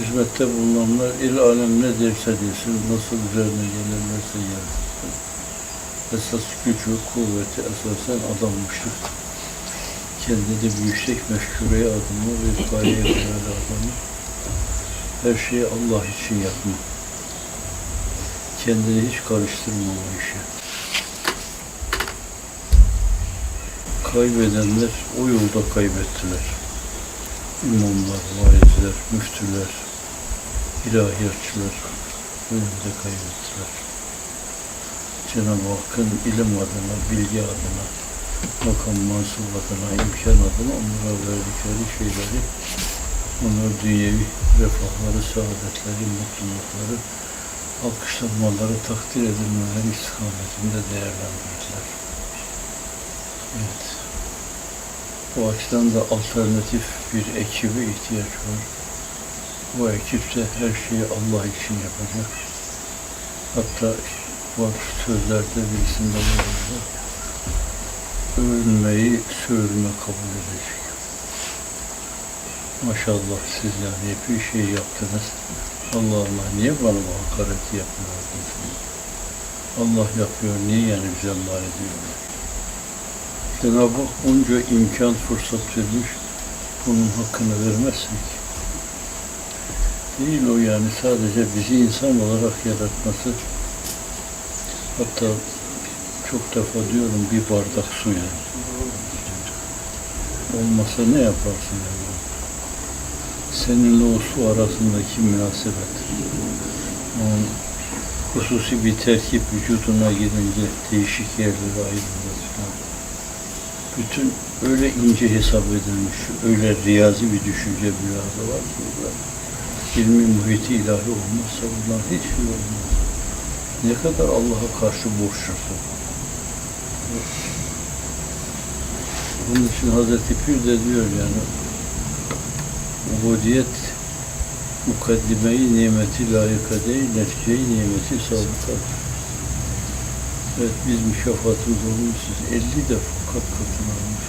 hizmette bulunanlar il alem ne derse desin, nasıl üzerine gelirlerse gelsin. Esas gücü, kuvveti esasen adammıştır. Kendi de bir yüksek meşgureye adımı ve gayeye kararlı adamı. Her şeyi Allah için yapma. Kendini hiç karıştırma o işe. Kaybedenler o yolda kaybettiler. İmamlar, vaizler, müftüler, ilahiyatçılar o yolda kaybettiler. Cenab-ı Hakk'ın ilim adına, bilgi adına, makam mansub adına, imkan adına onlara verdikleri şeyleri, onlara dünyevi refahları, saadetleri, mutlulukları, alkışlanmaları, takdir edilmeleri istikametinde değerlendirdiler. Evet. O açıdan da alternatif bir ekibe ihtiyaç var. Bu ekip de her şeyi Allah için yapacak. Hatta var sözlerde birisinde var. Övülmeyi sövülme kabul edecek. Maşallah siz yani bir şey yaptınız. Allah Allah niye bana bu hakareti yapmıyordunuz? Allah yapıyor, niye yani bize mal ediyorlar? Cenab-ı Hak onca imkan, fırsat vermiş, bunun hakkını vermezsek. Değil o yani sadece bizi insan olarak yaratması. Hatta çok defa diyorum bir bardak su yani. Olmasa ne yaparsın yani? Seninle o su arasındaki münasebet. Onun hususi bir terkip vücuduna girince değişik yerlere ayrılır. Bütün öyle ince hesap edilmiş, öyle riyazi bir düşünce büyüğü var ki ilmi muhiti ilahi olmazsa bunlar hiç şey olmaz. Ne kadar Allah'a karşı borçlusun. Bunun için Hazreti Pir de diyor yani ubudiyet mukaddimeyi nimeti layıka değil, neticeyi nimeti sabıkadır. Evet, biz müşaffatımız olmuşuz. 50 defa kat katına almış.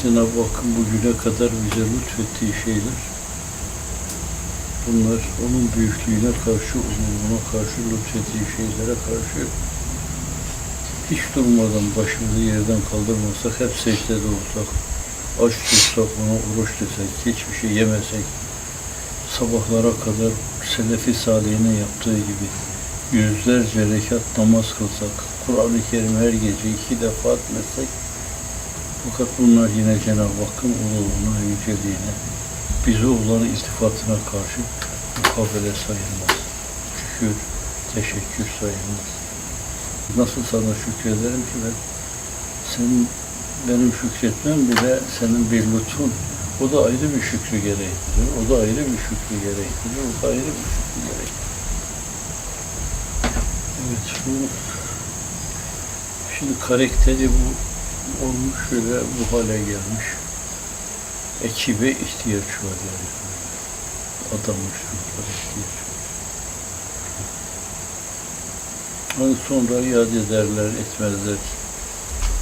Cenab-ı Hakk'ın bugüne kadar bize lütfettiği şeyler, bunlar onun büyüklüğüne karşı, umumuna karşı, lütfettiği şeylere karşı hiç durmadan başımızı yerden kaldırmasak, hep secdede olsak, aç tutsak, ona oruç desek, hiçbir şey yemesek, sabahlara kadar Selefi Salih'in yaptığı gibi yüzlerce rekat namaz kılsak, Kur'an-ı Kerim her gece 2 defa etmezsek, fakat bunlar yine Cenab-ı Hakk'ın uluğuna, yüceliğine, bize olan iltifatına karşı mukabele sayılmaz. Şükür, teşekkür sayılmaz. Nasıl sana şükrederim ki ben? Senin, benim şükretmem bile senin bir lütfun. O da ayrı bir şükrü gerektirir. O da ayrı bir şükrü gerektirir. O da ayrı bir şükrü gerektirir. Evet, bu şimdi karakteri bu olmuş şöyle bu hale gelmiş. Ekibe ihtiyaç var yani. Adamış çocuklara ihtiyaç var. Onu sonra iade ederler, etmezler.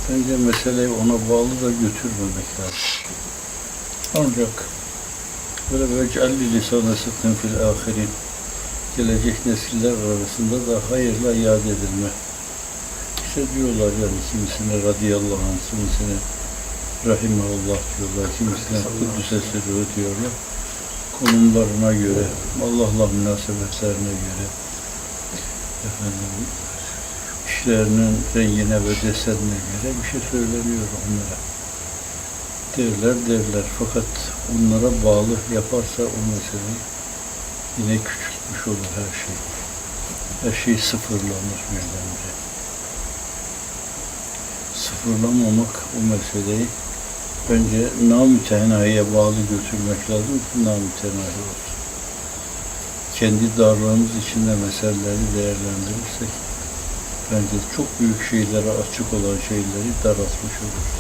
Bence meseleyi ona bağlı da götürmemek lazım. Ancak böyle vec'alli lisâne sıdkın fil âhirin, gelecek nesiller arasında da hayırla yad edilme. İşte diyorlar yani kimisine radıyallahu anh, kimisine rahimeullah diyorlar, kimisine kuddüse sirruhu diyorlar. Konumlarına göre, Allah'la münasebetlerine göre, efendim, işlerinin rengine ve desenine göre bir şey söyleniyor onlara. Derler. Fakat onlara bağlı yaparsa o mesele yine küçültmüş olur her şey. Her şey sıfırlanır birdenbire. Sıfırlamamak o meseleyi bence namütenahiye bağlı götürmek lazım ki namütenahi olsun. Kendi darlığımız içinde meseleleri değerlendirirsek bence çok büyük şeylere açık olan şeyleri daraltmış oluruz.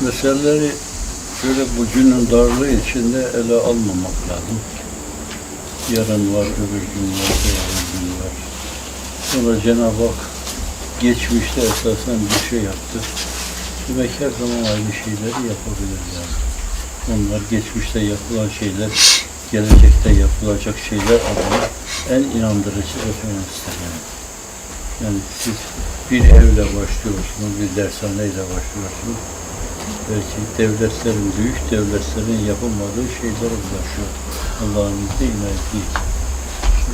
Meseleleri şöyle bugünün darlığı içinde ele almamak lazım. Yarın var, öbür gün var, yarın gün var. Sonra Cenab-ı Hak geçmişte esasen bir şey yaptı. Demek her zaman aynı şeyleri yapabilir yani. Onlar geçmişte yapılan şeyler, gelecekte yapılacak şeyler adına en inandırıcı referanstır yani. Yani siz bir evle başlıyorsunuz, bir dershaneyle başlıyorsunuz. Belki devletlerin, büyük devletlerin yapamadığı şeylere ulaşıyor. Allah'ın izniyle inayetiyle.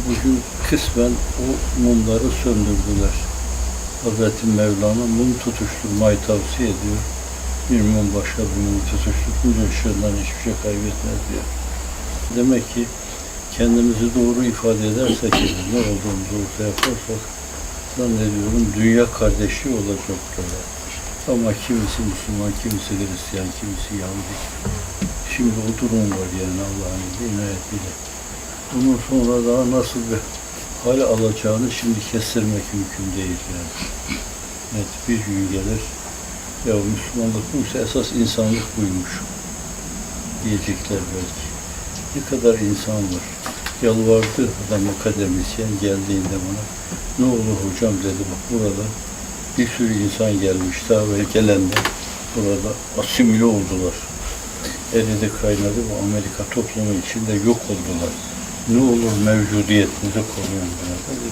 Bugün kısmen o mumları söndürdüler. Hazreti Mevlana mum tutuşturmayı tavsiye ediyor. Bir mum başka bir mum tutuşturunca ışığından hiçbir şey kaybetmez diyor. Demek ki kendimizi doğru ifade edersek, ne olduğumuzu ortaya yaparsak, zannediyorum dünya kardeşliği olacak burada. Ama kimisi Müslüman, kimisi Hristiyan, kimisi Yahudi. Şimdi o durum var yani Allah'ın inayetiyle. Bunun sonra daha nasıl bir hal alacağını şimdi kestirmek mümkün değil yani. Evet, bir gün gelir, ya Müslümanlık buysa esas insanlık buymuş diyecekler belki. Ne kadar insan var. Yalvardı adam akademisyen geldiğinde bana. Ne olur hocam dedi, bak burada bir sürü insan gelmiş daha ve gelenler burada asimile oldular. Eridi kaynadı bu Amerika toplumu içinde yok oldular. Ne olur mevcudiyetinizi koruyun dedi.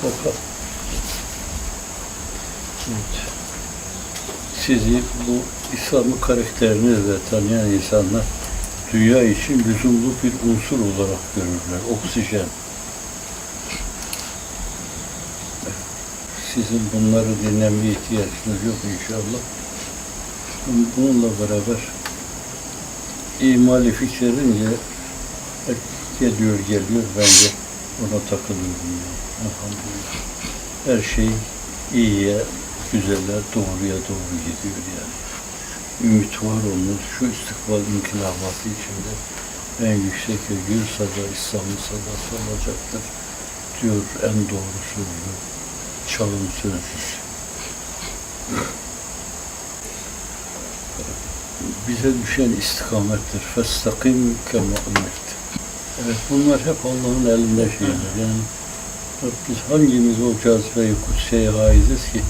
Fakat evet, sizi bu İslam'ın karakterinizle tanıyan insanlar dünya için lüzumlu bir unsur olarak görürler. Oksijen. Sizin bunları dinlemeye ihtiyacınız yok inşallah. Bununla beraber imali fikrlerince geliyor bence ona takılıyorum yani. Elhamdülillah. Her şey iyiye, güzele, doğruya doğru gidiyor yani. Ümit var olmuş şu istikbal inkılabatı içinde en yüksek ve gür sada, İslam'ın sadası olacaktır diyor en doğru sözlü, çağın sözcüsü. Bize düşen istikamettir. Festakim kema umirte. Evet, bunlar hep Allah'ın elinde şeyler. Yani biz hangimiz o cazibe-i kutsiyeye haiziz ki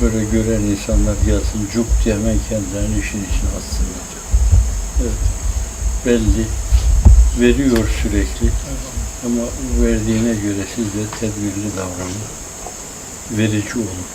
böyle gören insanlar gelsin cuk diye hemen kendilerini işin içine atsınlar. Evet, belli. Veriyor sürekli. Ama verdiğine göre siz de tedbirli davranın. Verici olun.